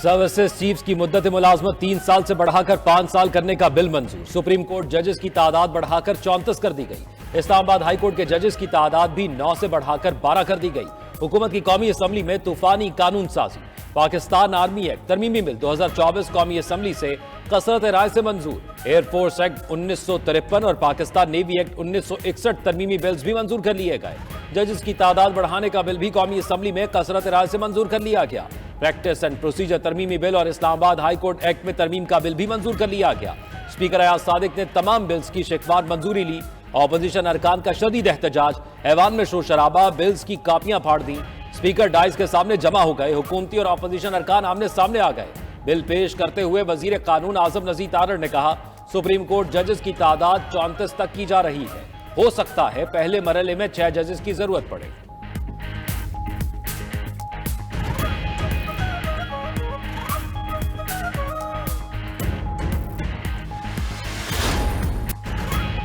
Services chiefs की मुद्दत मुलाजमत 3 साल से बढ़ाकर 5 साल करने का बिल मंजूर। सुप्रीम कोर्ट जजेस की तादाद बढ़ाकर 34 कर दी गई। इस्लामाबाद हाई कोर्ट के जजेस की तादाद भी 9 से बढ़ाकर 12 कर दी गई। हुकूमत की कौमी असम्बली में तूफानी कानून साजी। पाकिस्तान आर्मी एक्ट तरमीमी बिल 2024 कौमी असम्बली से कसरत राय से मंजूर। एयरफोर्स एक्ट 1953 और पाकिस्तान नेवी एक्ट 1961 तरमीमी बिल्स भी मंजूर कर लिए गए। जजेस की तादाद बढ़ाने का बिल भी कौमी असम्बली में कसरत राय से मंजूर कर लिया गया। प्रैक्टिस एंड प्रोसीजर तरमीमी बिल और इस्लामाबाद हाई कोर्ट एक्ट में तरमीम का बिल भी मंजूर कर लिया गया। स्पीकर अयाज सादिक ने तमाम बिल्स की शिकवात मंजूरी ली। ऑपोजिशन अरकान का शदीद एहतजाज, ऐवान में शोर शराबा, बिल्स की कापियां फाड़ दी। स्पीकर डाइस के सामने जमा हो गए। हुकूमती और ऑपोजिशन अरकान आमने सामने आ गए। बिल पेश करते हुए वजीर कानून आजम नजीर तारड़ ने कहा, सुप्रीम कोर्ट जजेस की तादाद 34 तक की जा रही है। हो सकता है पहले मरहले में 6 जजेस की जरूरत पड़े।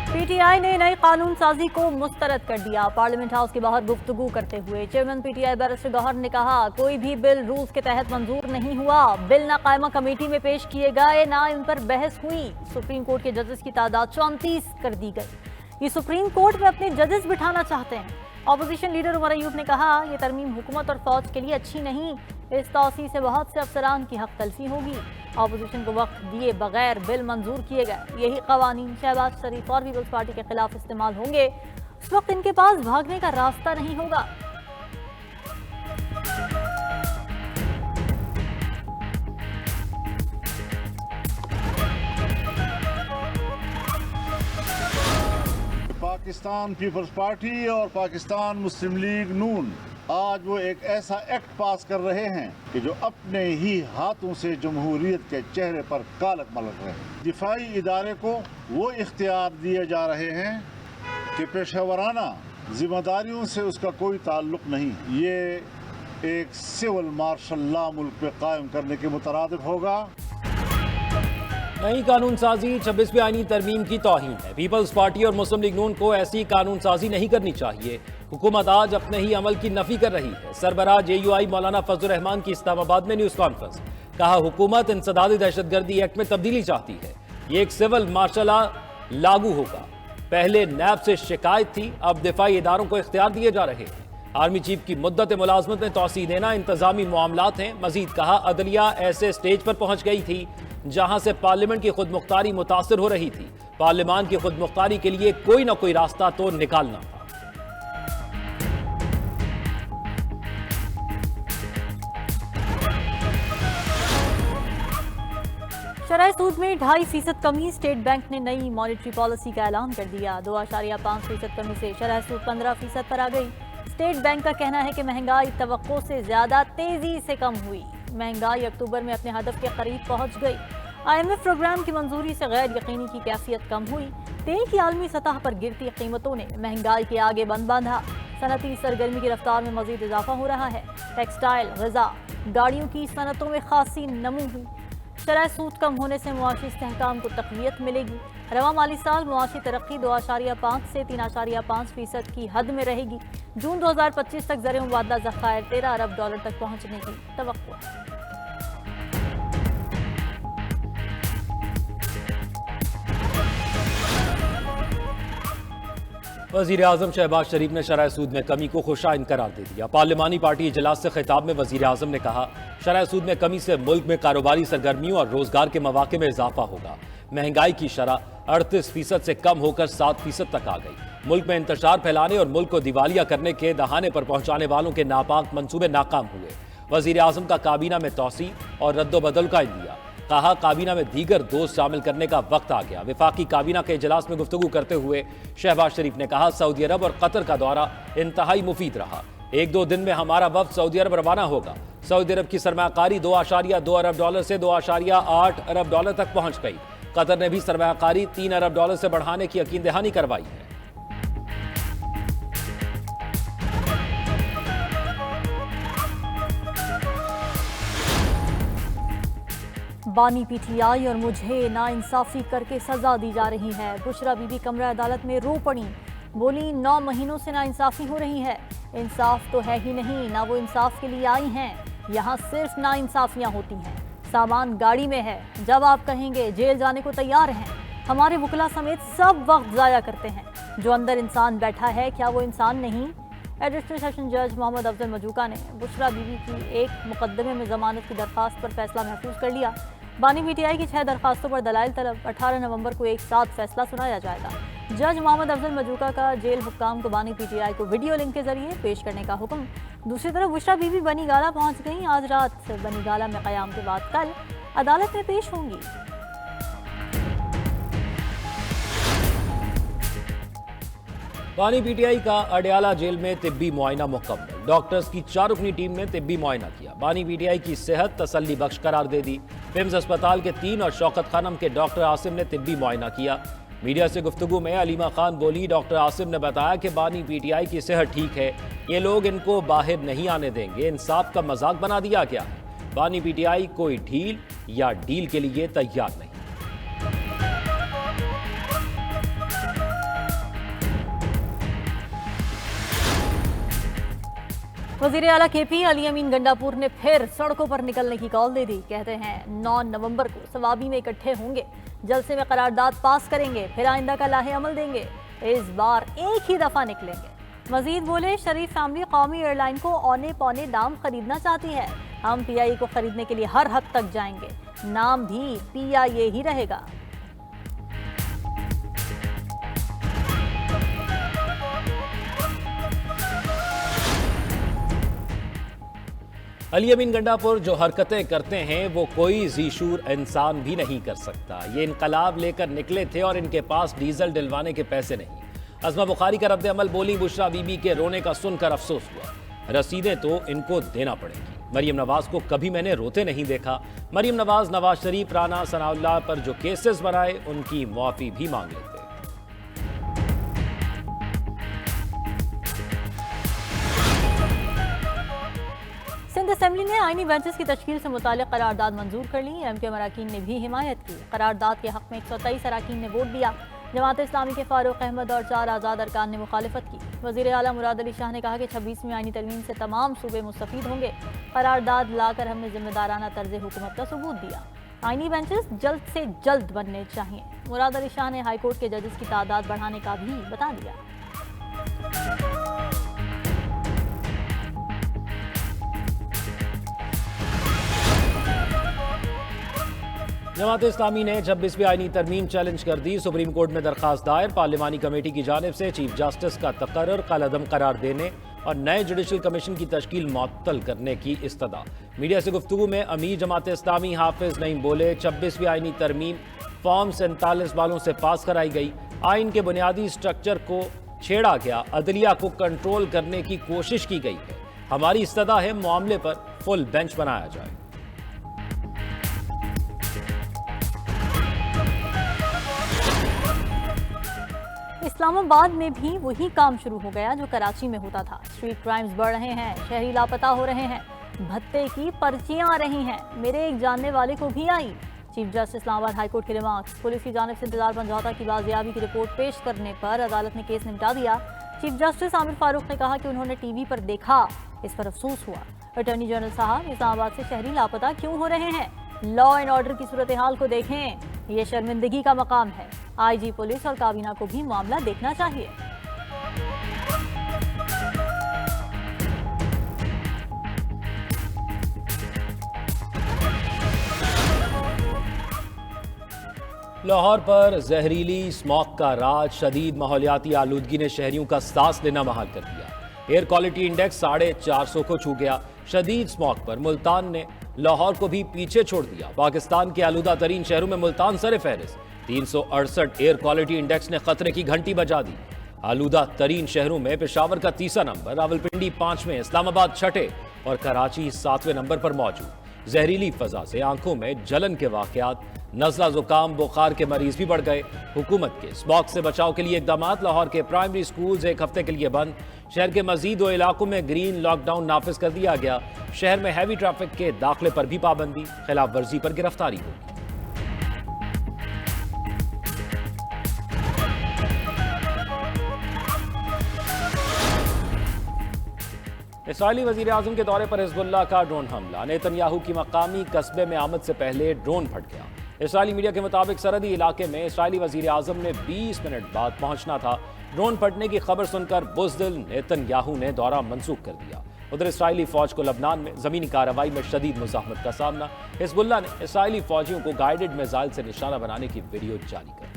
पीटीआई ने नई कानून साजी को मुस्तरद कर दिया। पार्लियामेंट हाउस के बाहर गुफ्तगू करते हुए चेयरमैन पीटीआई बैरिस्टर गौहर ने कहा, कोई भी बिल रूल्स के तहत मंजूर नहीं हुआ। बिल ना कायमा कमेटी में पेश किए गए, ना इन पर बहस हुई। सुप्रीम कोर्ट के जजेस की तादाद 34 कर दी गई। ये सुप्रीम कोर्ट में अपने जजेस बिठाना चाहते हैं। ऑपोजिशन लीडर उमर अयूब ने कहा, यह तरमीम हुकूमत और फौज के लिए अच्छी नहीं। इस तौसी से बहुत से अफसरान की हक तलफी होगी। ऑपोजिशन को वक्त दिए बगैर बिल मंजूर किए गए। यही कवानीन शहबाज शरीफ और पीपल्स पार्टी के खिलाफ इस्तेमाल होंगे। उस वक्त इनके पास भागने का रास्ता नहीं होगा। पाकिस्तान पीपल्स पार्टी और पाकिस्तान मुस्लिम लीग नून आज वो एक ऐसा एक्ट पास कर रहे हैं कि जो अपने ही हाथों से जमहूरियत के चेहरे पर कालक मलक रहे हैं। दिफाई इदारे को वो इख्तियार दिए जा रहे हैं कि पेशेवराना जिम्मेदारियों से उसका कोई ताल्लुक नहीं। ये एक सिविल मार्शल लॉ मुल्क पे कायम करने के मुतरादिफ होगा। नई कानून साजी 26वीं आईनी तरमीम की तौहीन है। पीपल्स पार्टी और मुस्लिम लीग नून को ऐसी कानून साजी नहीं करनी चाहिए। हुकूमत आज अपने ही अमल की नफी कर रही है। सरबराह JUI मौलाना फजल रहमान की इस्लामाबाद में न्यूज कॉन्फ्रेंस। कहा, हुकूमत इंसदादी दहशतगर्दी एक्ट में तब्दीली चाहती है। ये एक सिविल मार्शल लॉ लागू होगा। पहले नैब से शिकायत थी, अब दिफाई इदारों को इख्तियार दिए जा रहे हैं। आर्मी चीफ की मुद्दत मुलाजमत में तोसी देना इंतजामी मामलात हैं। मजीद कहा, अदलिया ऐसे स्टेज पर पहुंच गई थी जहां से पार्लियामेंट की खुद मुख्तारी मुतासिर हो रही थी। पार्लियामान की खुद मुख्तारी के लिए कोई ना कोई रास्ता तो निकालना था। शरह सूद में 2.5% कमी। स्टेट बैंक ने नई मॉनेटरी पॉलिसी का ऐलान कर दिया। 2.5% कमी से शरह सूद 15% पर आ गई। स्टेट बैंक का कहना है कि महंगाई तवक्को से ज्यादा तेजी से कम हुई। महंगाई अक्टूबर में अपने हदफ के करीब पहुंच गई। IMF प्रोग्राम की मंजूरी से गैर यकीनी की कैफियत कम हुई। तेल की आलमी सतह पर गिरती कीमतों ने महंगाई के आगे बंद बांधा। सनती सरगर्मी की रफ्तार में मजीद इजाफा हो रहा है। टेक्सटाइल, ग़िज़ा, गाड़ियों की सनतों में खासी नमू हुई। शरह सूद कम होने से मुआशी इस्तेहकाम को तक़वियत मिलेगी। रवा माली साल मुआशी तरक्की 2.5 से 3.5% की हद में रहेगी। जून 2025 तक ज़र मुबादला ज़खायर $13 अरब तक पहुँचने की तवक्को है। वज़ीर आज़म शहबाज शरीफ ने शरह सूद में कमी को खुशाइन करार दे दिया। पार्लिमानी पार्टी इजलास से खिताब में वज़ीर आज़म ने कहा, शरह सूद में कमी से मुल्क में कारोबारी सरगर्मियों और रोजगार के मौके में इजाफा होगा। महंगाई की शरह 38% से कम होकर 7% तक आ गई। मुल्क में इंतशार फैलाने और मुल्क को दिवालिया करने के दहाने पर पहुंचाने वालों के नापाक मंसूबे नाकाम हुए। वज़ीर आज़म का काबीना में तौसी और रद्दोबदल का इंदिया। कहा, काबीना में दीगर दोस्त शामिल करने का वक्त आ गया। वफाकी काबीना के इजलास में गुफ्तगू करते हुए शहबाज शरीफ ने कहा, सऊदी अरब और कतर का दौरा इंतहाई मुफीद रहा। 1-2 दिन में हमारा वफ्द सऊदी अरब रवाना होगा। सऊदी अरब की सरमायाकारी $2.2 अरब से $2.8 अरब तक पहुंच गई। कतर ने भी सरमायाकारी $3 अरब से बढ़ाने की यकीन दहानी करवाई है। बानी PTI और मुझे नाइंसाफी करके सजा दी जा रही है। बुशरा बीबी कमरा अदालत में रो पड़ी। बोली, 9 महीनों से नाइंसाफी हो रही है। इंसाफ तो है ही नहीं, ना वो इंसाफ के लिए आई हैं। यहाँ सिर्फ नाइंसाफियाँ होती हैं। सामान गाड़ी में है, जब आप कहेंगे जेल जाने को तैयार हैं। हमारे वकला समेत सब वक्त जाया करते हैं। जो अंदर इंसान बैठा है, क्या वो इंसान नहीं? एडिशनल सेशन जज मोहम्मद अफजल मजूका ने बुशरा बीबी की एक मुकदमे में जमानत की दरखास्त पर फैसला महफूज कर लिया। बानी पीटीआई की 6 दरखास्तों पर दलाइल तलब। 18 नवंबर को एक साथ फैसला सुनाया जाएगा। जज मोहम्मद अफजल मजूका का जेल हुक्काम को बानी पीटीआई को वीडियो लिंक के जरिए पेश करने का हुक्म। दूसरी तरफ बुशरा बीबी बनी गाला पहुंच गई। आज रात बनी गाला में क़याम के बाद कल अदालत में पेश होंगी। बानी पीटीआई का अडयाला जेल में तिब्बी मुआयना मुकम्मल। डॉक्टर्स की 4 रुकनी टीम ने तिब्बी मुआयना किया। बानी पीटीआई की सेहत तसल्ली बख्श करार दे दी। पिम्स अस्पताल के 3 और शौकत खानम के डॉक्टर आसिम ने तिब्बी मुआयना किया। मीडिया से गुफ्तगू में अलीमा खान बोली, डॉक्टर आसिम ने बताया कि बानी पीटीआई की सेहत ठीक है, ये लोग इनको बाहर नहीं आने देंगे, इंसाफ का मजाक बना दिया गया है। बानी पीटीआई कोई ढील या डील के लिए तैयार नहीं। वजीर आला केपी अली अमीन गंडापुर ने फिर सड़कों पर निकलने की कॉल दे दी। कहते हैं 9 नवंबर को सवाबी में इकट्ठे होंगे, जलसे में करारदाद पास करेंगे, फिर आइंदा का लाहे अमल देंगे। इस बार एक ही दफा निकलेंगे। मजीद बोले, शरीफ फैमिली कौमी एयरलाइन को औने पौने दाम खरीदना चाहती है। हम पीआईए को खरीदने के लिए हर हद तक जाएंगे, नाम भी पीआईए ही रहेगा। अली अमीन गंडापुर जो हरकतें करते हैं वो कोई जीशूर इंसान भी नहीं कर सकता। ये इनकलाब लेकर निकले थे और इनके पास डीजल डलवाने के पैसे नहीं। अज़मा बुखारी का रद्द-ए-अमल बोली, बुशरा बीबी के रोने का सुनकर अफसोस हुआ, रसीदें तो इनको देना पड़ेगी। मरियम नवाज को कभी मैंने रोते नहीं देखा। मरियम नवाज नवाज शरीफ, राना सनाउल्लाह पर जो केसेस बनाए उनकी मुआफी भी मांग लेते। सिंध असेंबली ने आईनी बेंचेस की तश्कील से मुतालिक करारदाद मंजूर कर ली। एमके अरकान ने भी हिमायत की। करारदाद के हक में 123 अरकान ने वोट दिया। जमात इस्लामी के फारूक अहमद और 4 आज़ाद अरकान ने मुखालिफत की। वज़ीर आला मुराद अली शाह ने कहा कि 26वीं आईनी तरमीम से तमाम सूबे मुस्तफ़ीद होंगे। करारदाद लाकर हमने जिम्मेदाराना तर्ज हुकूमत का सबूत दिया। आईनी बेंचेस जल्द से जल्द बनने चाहिए। मुराद अली शाह ने हाईकोर्ट के जजेस की तादाद बढ़ाने का भी बता दिया। जमात इस्लामी ने 26वीं आईनी तरमीम चैलेंज कर दी। सुप्रीम कोर्ट में दरखास्त दायर। पार्लिमानी कमेटी की जानिब से चीफ जस्टिस का तकर्रुर कलअदम करार देने और नए जुडिशल कमीशन की तश्कील मुअत्तल करने की इस्तदा। मीडिया से गुफ्तगू में अमीर जमात इस्लामी हाफिज नईम बोले, 26वीं आईनी तरमीम फॉर्म 47 वालों से पास कराई गई। आइन के बुनियादी स्ट्रक्चर को छेड़ा गया, अदलिया को कंट्रोल करने की कोशिश की गई है। हमारी इस्तदा है मामले पर फुल बेंच बनाया जाए। इस्लामाबाद में भी वही काम शुरू हो गया जो कराची में होता था। स्ट्रीट क्राइम्स बढ़ रहे हैं, शहरी लापता हो रहे हैं, भत्ते की पर्चियां आ रही हैं। मेरे एक जानने वाले को भी आई। चीफ जस्टिस इस्लामाबाद हाईकोर्ट के रिमार्क्स। पुलिस की जानिब से इंतजार समझौता की बाजियाबी की रिपोर्ट पेश करने पर अदालत ने केस निपटा दिया। चीफ जस्टिस आमिर फारूक ने कहा कि उन्होंने टीवी पर देखा, इस पर अफसोस हुआ। अटॉर्नी जनरल साहब, इस्लामाबाद से शहरी लापता क्यों हो रहे हैं? लॉ एंड ऑर्डर की सूरत हाल को देखें, ये शर्मिंदगी का मकाम है। आईजी पुलिस और काबीना को भी मामला देखना चाहिए। लाहौर पर जहरीली स्मॉग का राज। शदीद माहौलियाती आलूदगी ने शहरियों का सांस लेना महाल कर दिया। एयर क्वालिटी इंडेक्स 450 को छू गया। शदीद स्मॉग पर मुल्तान ने लाहौर को भी पीछे छोड़ दिया। पाकिस्तान के आलूदा तरीन शहरों में मुल्तान सर फहरिस्त। 368 एयर क्वालिटी इंडेक्स ने खतरे की घंटी बजा दी। आलूदा तरीन शहरों में पेशावर का 3रा नंबर, रावलपिंडी 5वें, इस्लामाबाद 6ठे और कराची 7वें नंबर पर मौजूद। जहरीली फजा से आंखों में जलन के वाकयात, नज़ला जुकाम बुखार के मरीज भी बढ़ गए। हुकूमत के स्मॉग से बचाव के लिए इकदाम। लाहौर के प्राइमरी स्कूल्स 1 हफ्ते के लिए बंद। शहर के मजीद 2 इलाकों में ग्रीन लॉकडाउन नाफिज कर दिया गया। शहर में हैवी ट्रैफिक के दाखिले पर भी पाबंदी। खिलाफ वर्जी पर गिरफ्तारी होगी। इसराइली वजीर आजम के दौरे पर हिजबुल्लाह का ड्रोन हमला। नेतन्याहू की मकामी कस्बे में आमद से पहले ड्रोन फट गया। इसराइली मीडिया के मुताबिक सरहदी इलाके में इसराइली वजीर आजम ने 20 मिनट बाद पहुंचना था। ड्रोन फटने की खबर सुनकर बुज़दिल नेतन्याहू ने दौरा मंसूख कर दिया। उधर इसराइली फौज को लबनान में जमीनी कार्रवाई में शदीद मुज़ाहमत का सामना। हिजबुल्लाह ने इसराइली फौजियों को गाइडेड मिसाइल से निशाना बनाने की वीडियो जारी कर दी।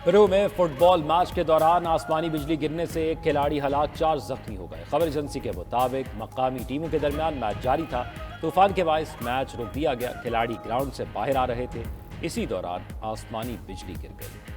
पेरू में फुटबॉल मैच के दौरान आसमानी बिजली गिरने से एक खिलाड़ी हलाक, 4 जख्मी हो गए। खबर एजेंसी के मुताबिक मकामी टीमों के दरमियान मैच जारी था। तूफान के बायस मैच रोक दिया गया। खिलाड़ी ग्राउंड से बाहर आ रहे थे, इसी दौरान आसमानी बिजली गिर गई।